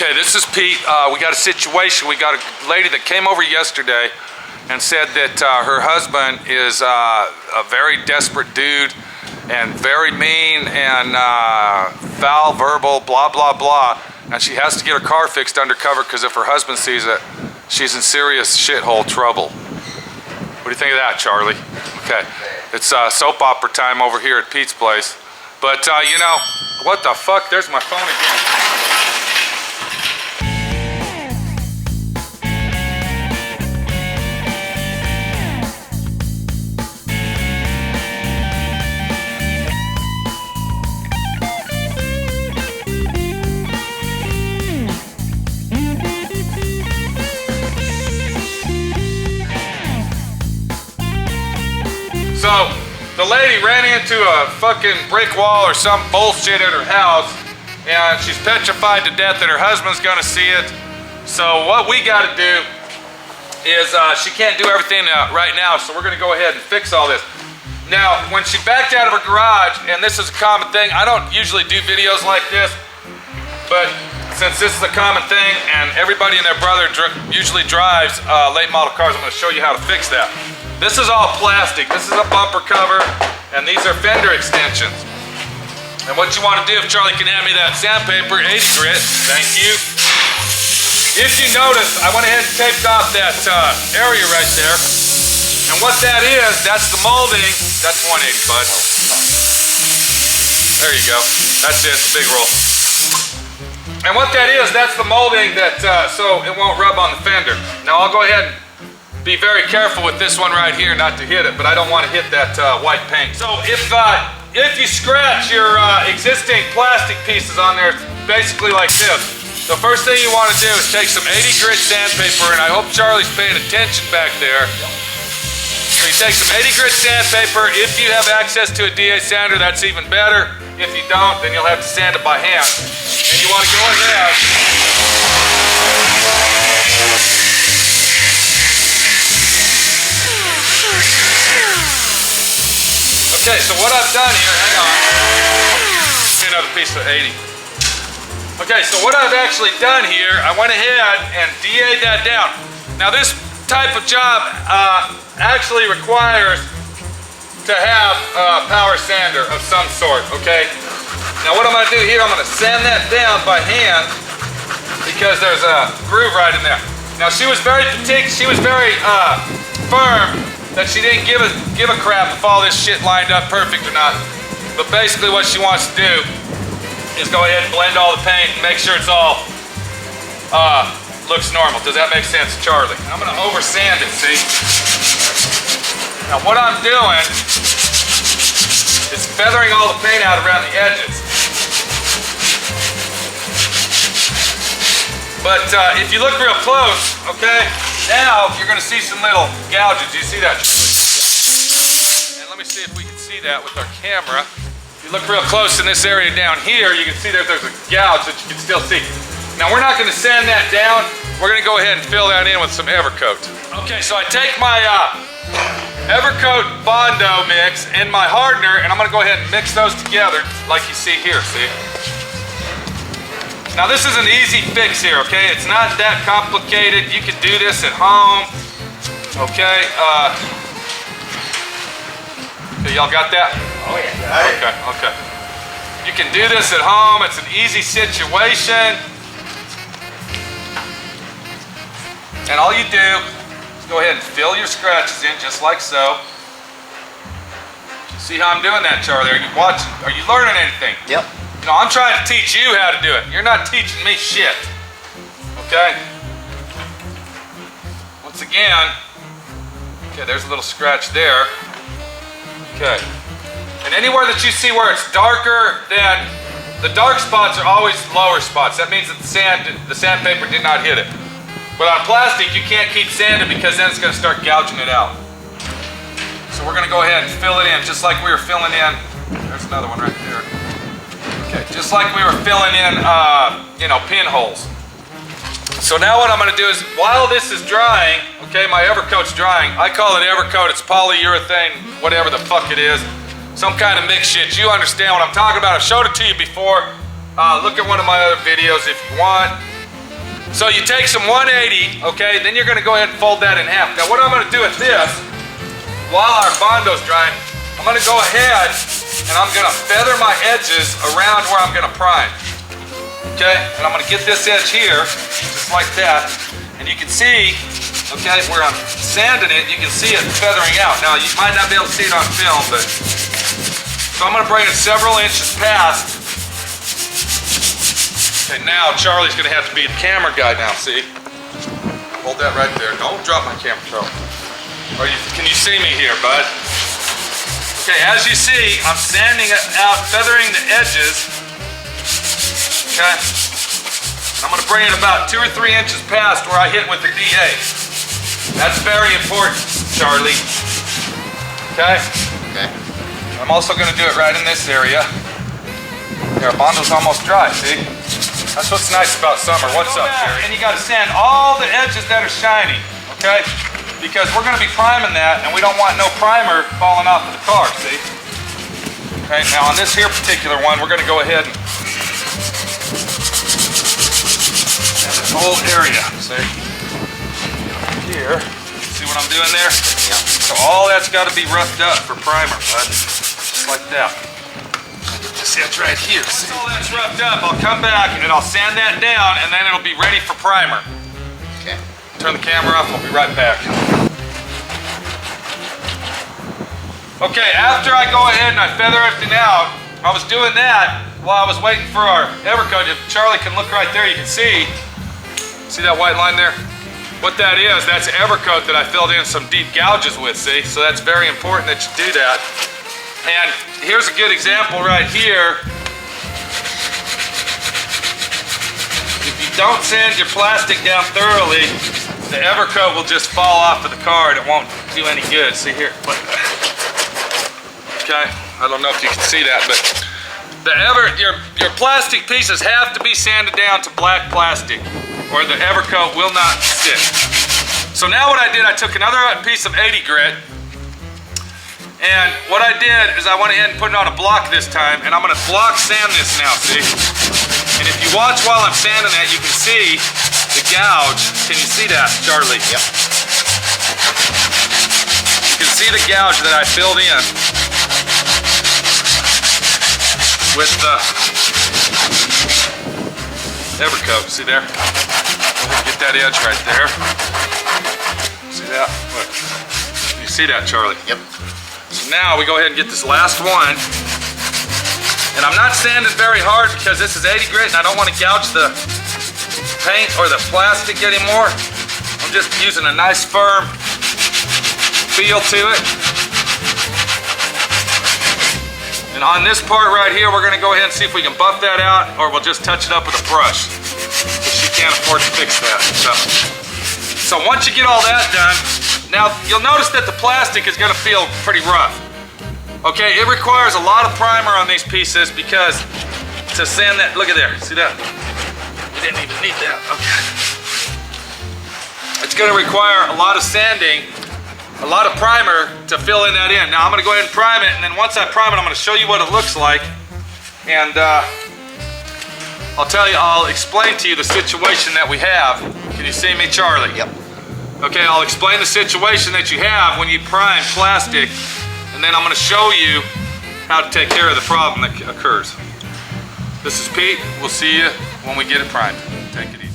Okay, this is Pete. We got a situation. We got a lady that came over yesterday and said that her husband is a very desperate dude and very mean and foul, verbal, blah, blah, blah. And she has to get her car fixed undercover because if her husband sees it, she's in serious shithole trouble. What do you think of that, Charlie? Okay, it's soap opera time over here at Pete's place. But, you know, what the fuck? There's my phone again. So, the lady ran into a fucking brick wall or some bullshit at her house, and she's petrified to death that her husband's gonna see it. So what we gotta do is, she can't do everything right now, so we're gonna go ahead and fix all this. Now, when she backed out of her garage, and this is a common thing, I don't usually do videos like this, but since this is a common thing, and everybody and their brother usually drives late model cars, I'm gonna show you how to fix that. This is all plastic. This is a bumper cover, and these are fender extensions. And what you want to do, if Charlie can hand me that sandpaper, 80 grit, thank you. If you notice, I went ahead and taped off that area right there. And what that is, that's the molding. That's 180, bud. There you go. That's it, the big roll. And what that is, that's the molding that, so it won't rub on the fender. Now I'll go ahead and be very careful with this one right here not to hit it, but I don't want to hit that white paint. So if you scratch your existing plastic pieces on there, basically like this, the first thing you want to do is take some 80 grit sandpaper, and I hope Charlie's paying attention back there. So you take some 80 grit sandpaper. If you have access to a DA sander, that's even better. If you don't, then you'll have to sand it by hand. And you want to go ahead. Okay, so what I've done here, hang on, another piece of 80. Okay, so what I've actually done here, I went ahead and DA'd that down. Now this type of job actually requires to have a power sander of some sort, okay? Now what I'm gonna do here, I'm gonna sand that down by hand because there's a groove right in there. Now she was very particular, she was very firm that she didn't give a crap if all this shit lined up perfect or not. But basically what she wants to do is go ahead and blend all the paint and make sure it's all looks normal. Does that make sense, Charlie? I'm gonna over sand it, see? Now what I'm doing is feathering all the paint out around the edges. But if you look real close, okay, now you're gonna see some little gouges. Do you see that? And let me see if we can see that with our camera. If you look real close in this area down here, you can see that there's a gouge that you can still see. Now we're not gonna sand that down. We're gonna go ahead and fill that in with some Evercoat. Okay, so I take my Evercoat Bondo mix and my hardener, and I'm gonna go ahead and mix those together like you see here, see? Now this is an easy fix here, okay? It's not that complicated. You can do this at home, okay? Y'all got that? Oh yeah. Okay. You can do this at home. It's an easy situation. And all you do is go ahead and fill your scratches in just like so. See how I'm doing that, Charlie? Are you watching? Are you learning anything? Yep. No, I'm trying to teach you how to do it. You're not teaching me shit. Okay? Once again, okay, there's a little scratch there. Okay. And anywhere that you see where it's darker, then the dark spots are always lower spots. That means that the sandpaper did not hit it. But on plastic, you can't keep sanding because then it's gonna start gouging it out. So we're gonna go ahead and fill it in just like we were filling in. There's another one right there. Okay, just like we were filling in, you know, pinholes. So now what I'm gonna do is, while this is drying, okay, my Evercoat's drying. I call it Evercoat, it's polyurethane, whatever the fuck it is. Some kind of mixed shit. You understand what I'm talking about. I've showed it to you before. Look at one of my other videos if you want. So you take some 180, okay, then you're gonna go ahead and fold that in half. Now what I'm gonna do at this, while our Bondo's drying, I'm gonna go ahead and I'm gonna feather my edges around where I'm gonna prime. Okay, and I'm gonna get this edge here, just like that. And you can see, okay, where I'm sanding it, you can see it feathering out. Now you might not be able to see it on film, but, so I'm gonna bring it several inches past. Okay, now Charlie's gonna have to be the camera guy now, see? Hold that right there. Don't drop my camera, Charlie. Can you see me here, bud? Okay, as you see, I'm sanding it out, feathering the edges. Okay? And I'm gonna bring it about 2 or 3 inches past where I hit with the DA. That's very important, Charlie. Okay? Okay. I'm also gonna do it right in this area. Our Bondo's almost dry, see? That's what's nice about summer. What's up, Jerry? And you gotta sand all the edges that are shiny, okay? Because we're gonna be priming that and we don't want no primer falling off of the car, see? Okay, now on this here particular one, we're gonna go ahead and this whole area, see? Here, see what I'm doing there? Yeah. So all that's gotta be roughed up for primer, bud. Just like that. This edge right here, see? Once all that's roughed up, I'll come back and I'll sand that down and then it'll be ready for primer. Okay. Turn the camera off, I'll be right back. Okay, after I go ahead and I feather everything out, I was doing that while I was waiting for our Evercoat. If Charlie can look right there, you can see that white line there? What that is, that's Evercoat that I filled in some deep gouges with, see? So that's very important that you do that. And here's a good example right here. If you don't sand your plastic down thoroughly, the Evercoat will just fall off of the car and it won't do any good. See here? Okay, I don't know if you can see that, but your plastic pieces have to be sanded down to black plastic or the Evercoat will not stick. So now what I did, I took another piece of 80 grit, and what I did is I went ahead and put it on a block this time, and I'm gonna block sand this now, see? And if you watch while I'm sanding that, you can see the gouge. Can you see that, Charlie? Yep. You can see the gouge that I filled in with the Evercoat. See there? Go ahead and get that edge right there. See that? Look. Can you see that, Charlie? Yep. So now we go ahead and get this last one. And I'm not sanding very hard because this is 80 grit and I don't want to gouge the paint or the plastic anymore. I'm just using a nice firm feel to it. And on this part right here, we're gonna go ahead and see if we can buff that out or we'll just touch it up with a brush. Because she can't afford to fix that. So once you get all that done, now you'll notice that the plastic is gonna feel pretty rough. Okay, it requires a lot of primer on these pieces because to sand that, look at there, see that? We didn't even need that, okay. It's gonna require a lot of sanding, a lot of primer to fill in that in. Now I'm gonna go ahead and prime it, and then once I prime it, I'm gonna show you what it looks like. And I'll explain to you the situation that we have. Can you see me, Charlie? Yep. Okay, I'll explain the situation that you have when you prime plastic, and then I'm gonna show you how to take care of the problem that occurs. This is Pete, we'll see you when we get it primed. Take it easy.